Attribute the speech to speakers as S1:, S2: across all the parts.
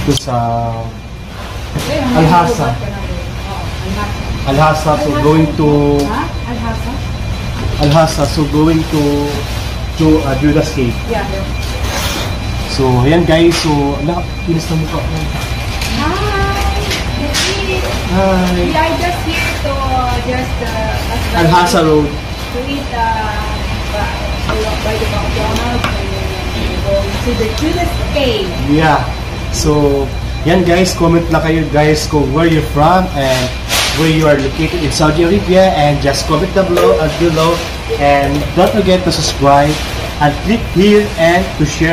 S1: dito sa Alhasa. Alhasa, so going to Alhasa, so going to Judas Cave.
S2: Yeah.
S1: So, ayan guys, so nakakinis na mukha.
S2: Hi! That's it.
S1: Hi!
S2: We are just here to
S1: Alhasa Road.
S2: To eat by the McDonald's and go to the Judas Cave.
S1: Yeah. So, yan guys, comment na kayo guys kung where you're from and where you are located in Saudi Arabia, and just comment down below and don't forget to subscribe and click here and to share.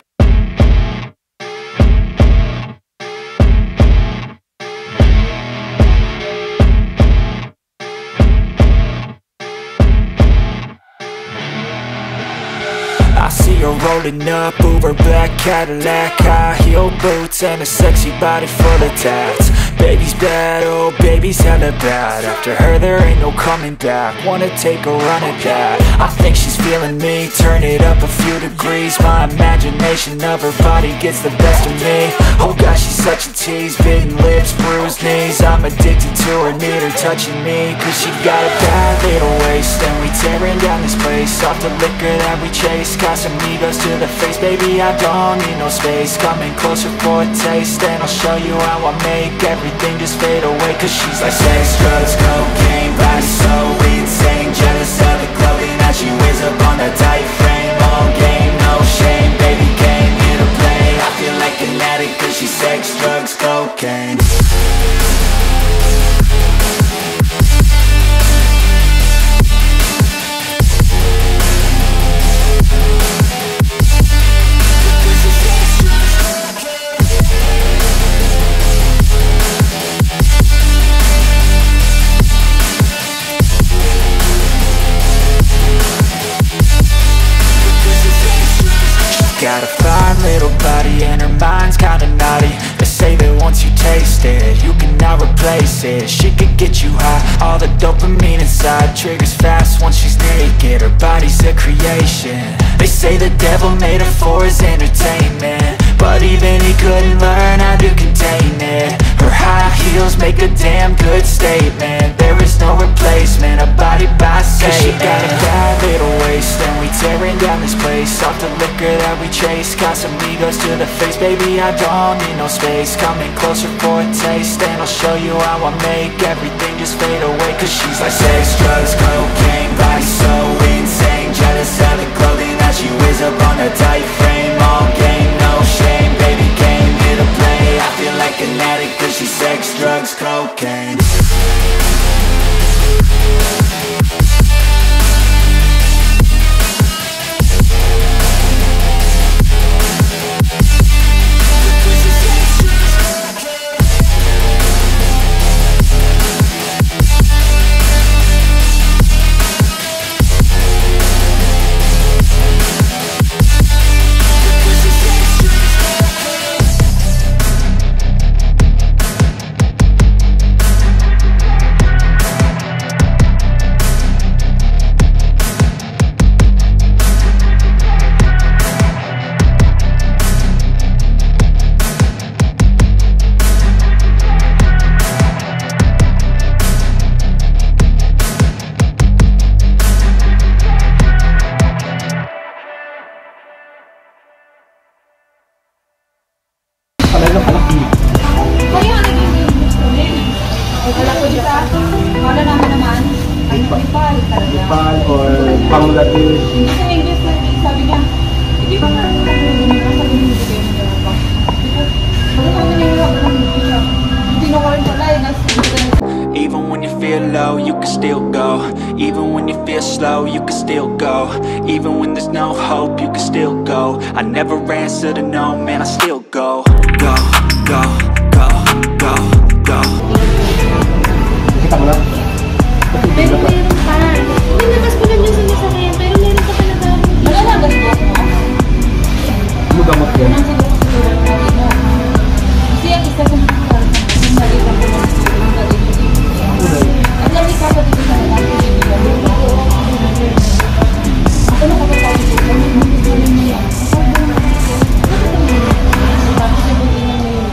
S3: I see her rolling up, Uber black Cadillac, high heel boots and a sexy body full of tats. Baby's bad, oh baby's hella bad. After her there ain't no coming back. Wanna take a run at that. I think she's feeling me, turn it up a few degrees. My imagination of her body gets the best of me. Oh gosh, she's such a tease, bitten lips, bruised knees. I'm addicted to her, need her touching me, cause she got a bad little waist. And we tearing down this place, off the liquor that we chase. Got some egos to the face, baby I don't need no space. Coming closer for a taste, and I'll show you how I make everything just fade away. Cause she's like sex, drugs, cocaine, body so insane. Jealous of the clothing that she wears up on a tight frame. All game, no shame, baby came here to play. I feel like an addict cause she's sex, drugs, cocaine. Got a fine little body and her mind's kinda naughty. They say that once you taste it, you cannot replace it. She could get you high, all the dopamine inside triggers fast once she's naked. Her body's a creation. They say the devil made her for his entertainment, but even he couldn't learn how to contain it. Her high heels make a damn good statement. There is no replacement, a body by Satan. She got a bad little waist, and we tearing down this place. Off the liquor that we chase, got some egos to the face. Baby, I don't need no space. Coming closer for a taste, and I'll show you how I make everything just fade away. Cause she's like sex, drugs, cocaine, body so insane. Jealous of the clothing that she wears up on a tight frame. All game, no shame, baby came here to play. I feel like an addict cause she's sex, drugs, cocaine.
S1: Nepal or Bangladesh.
S2: Sa English na sabi niya, hindi ko na
S3: even when you feel low, you can still go. Even when you feel slow, you can still go. Even when there's no hope, you can still go. I never answer to no, man, I still go. Go, go, go, go, go.
S1: Kita mo lang?
S4: Pero meron pa. Nilabas ko lang yung sinasakyan, pero meron pa talaga.
S2: Wala na, gastos mo?
S1: Ano gamot yan?
S2: Kasi ang isa sa mga mali lang ko ang lami ka pa dito sa mga ako na kapag tayo dito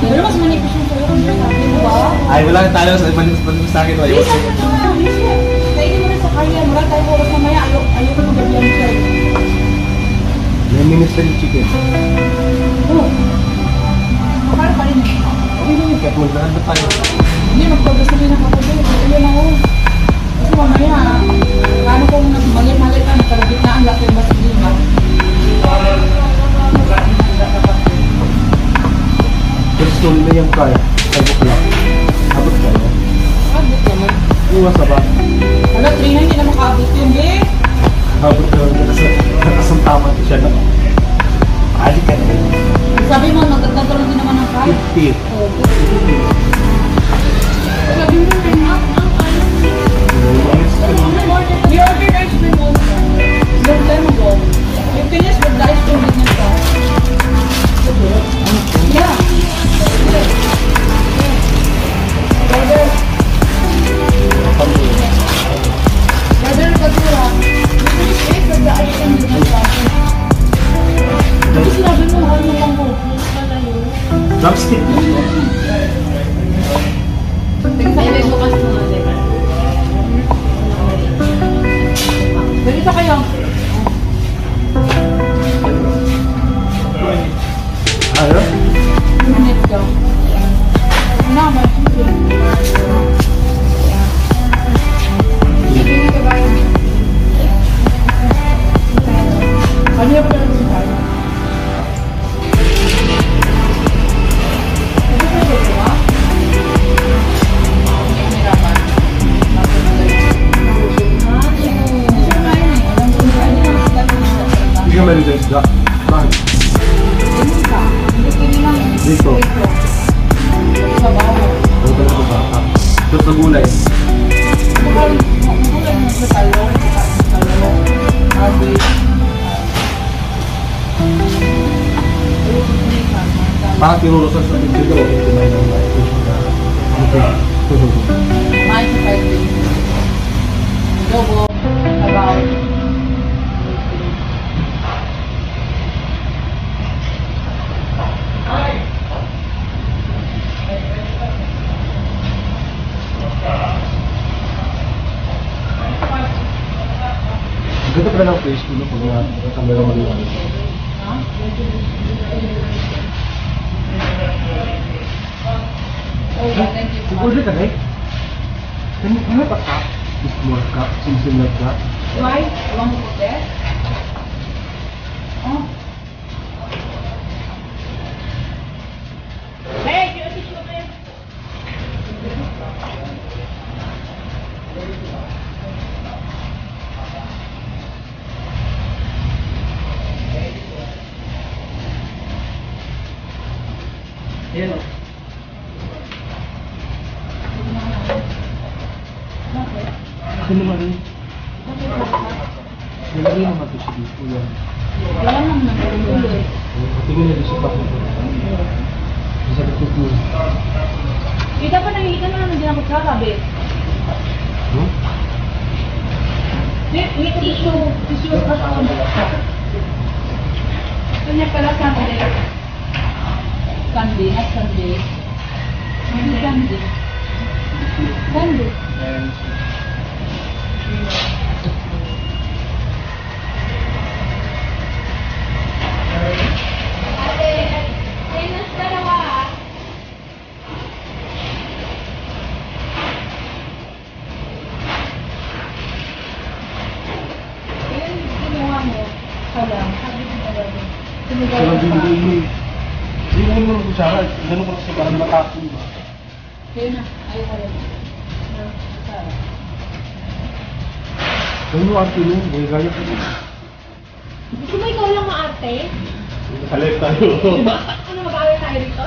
S2: pero mas
S1: akin, ayaw
S2: Please, ano na, mismo. Kainin mo rin sa kanya. Mura tayo oras mamaya. Ayaw ko magabihan siya.
S1: May ministry chicken.
S2: Oo. Makara pa rin.
S1: Okay lang yun, kahit magdaan na tayo.
S2: Hindi, magpag-gusto rin ako kasi. Ayun na ako. Kasi mamaya, ano kung nagmalit-malit ka, nakalabit na ang laki mas lima.
S1: Just tuloy na yung car. 5 o'clock. Abot ka yun.
S2: Abot naman.
S1: Iwas na ba?
S2: Wala, 3 na hindi na makaabot yun, eh.
S1: Abot ka yun. Nakasamtama ko siya na. Ali ka na yun.
S2: Sabi mo, nagtataroon din naman ng kahit.
S1: 50.
S2: Oo. Sabi mo, we ordered ice cream also. Long time ago. We finished with the ice cream business pa. Yeah. Brother, Kadura, we finished it with the ice cream business pa. Kasi sinabi mo, ano lang mo?
S1: Drumstick.
S2: Tingnan sa ibig bukas mo nga, diba? Ganito kayo.
S1: Ano?
S2: 2 minutes daw. Ano ba? Sige ka ba? Ano yung pala sa tayo? Ito sa ito, diba? Nahirapan.
S1: Hindi ka maligas ka. Bakit? Dito.
S2: Sa bawo.
S1: Ano ka na ba? Ito sa gulay.
S2: Magulay mo sa talong. Harvey.
S1: Bakit tinurusan sa picture ko? Kumain ng light. Okay.
S2: Kumain sa 5 days. Adobo. Sabaw.
S1: Ganda pala ng face ko no, pag natanggal ang maliwanag.
S2: Oh, thank you.
S1: Order ka na eh. Can you have a cup? Just more cup, simsim like that.
S2: Why? You want to put there? Oh. Hey, you tissue man.
S1: Hello. Ano naman rin? Nilagay naman ito siya dito yan.
S2: Wala naman nagulong-guloy.
S1: Tingin na siya pa. Isa ka ito.
S2: Kita pa nakikita na naman din ako sa rabbit.
S1: Hmm?
S2: Tissue pa sa kanya pala Sunday. Sunday, not Sunday. Sunday. Sunday.
S1: And Salang bindi. Hindi mo naman kutsara. Ganun ko lang siya parang matapon.
S2: Kaya na, ayaw ko rin.
S1: Ganun yung arte nun. Gaya ko.
S4: Gusto mo ikaw lang maarte?
S1: Nakalit tayo.
S4: Ano, mag-aaral tayo dito?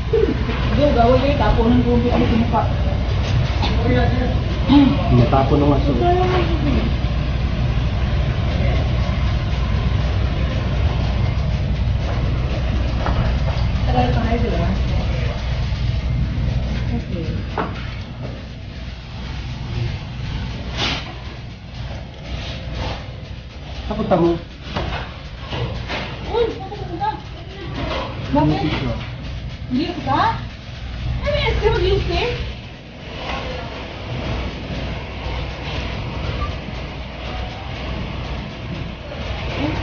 S2: Hindi, gawin kayo, tapunan ko yung mukha.
S1: Matapon ng aso.
S2: Tagal pa kayo, di ba? Okay.
S1: Kapunta mo.
S2: Uy, napunta. Bakit? Hindi ka? Ano yung ice cream mag-ice cream?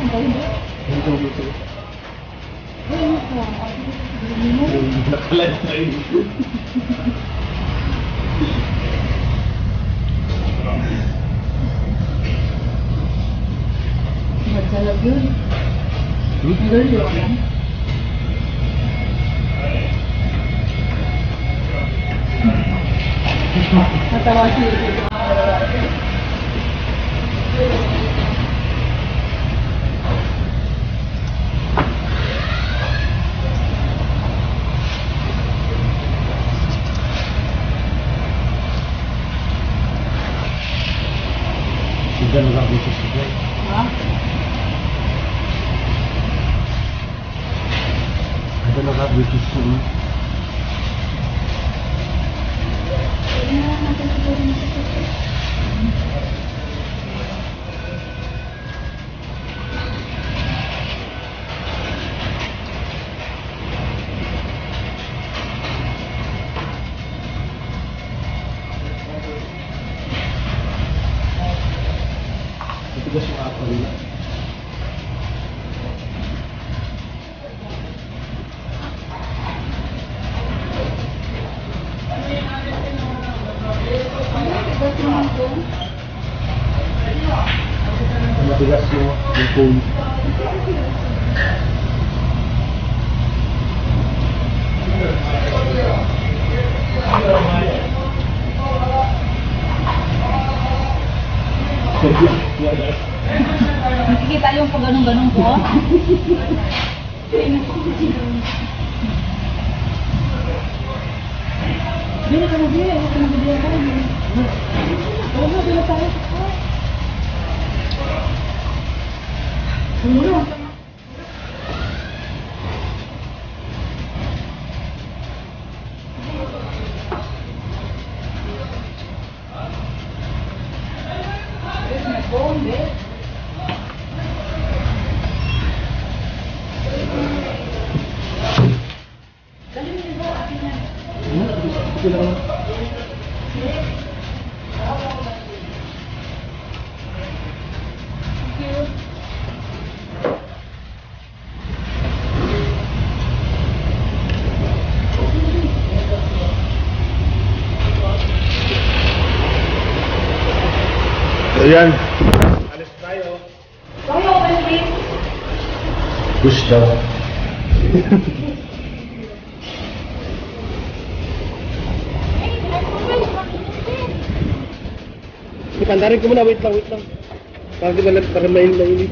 S1: Hindi dito.
S2: Ayun ko.
S1: Nakalag na yun.
S2: Magsalab yun. Girl yun. Natawa siya.
S1: Sudah nggak bisa sudah.
S2: Ha?
S1: Ada nggak bisa sudah. Itu gue suka apa dulu? Matigas yung phone.
S2: Nakikita yung pag ganun-ganun ko. Bili ka na bili. Huwag ka na bili tayo. Huwag na bili tayo. Ano?
S1: Ayan. Alis tayo.
S2: Tayo, please.
S1: Push daw. Ipandarin ko muna, wait lang. Para mainit.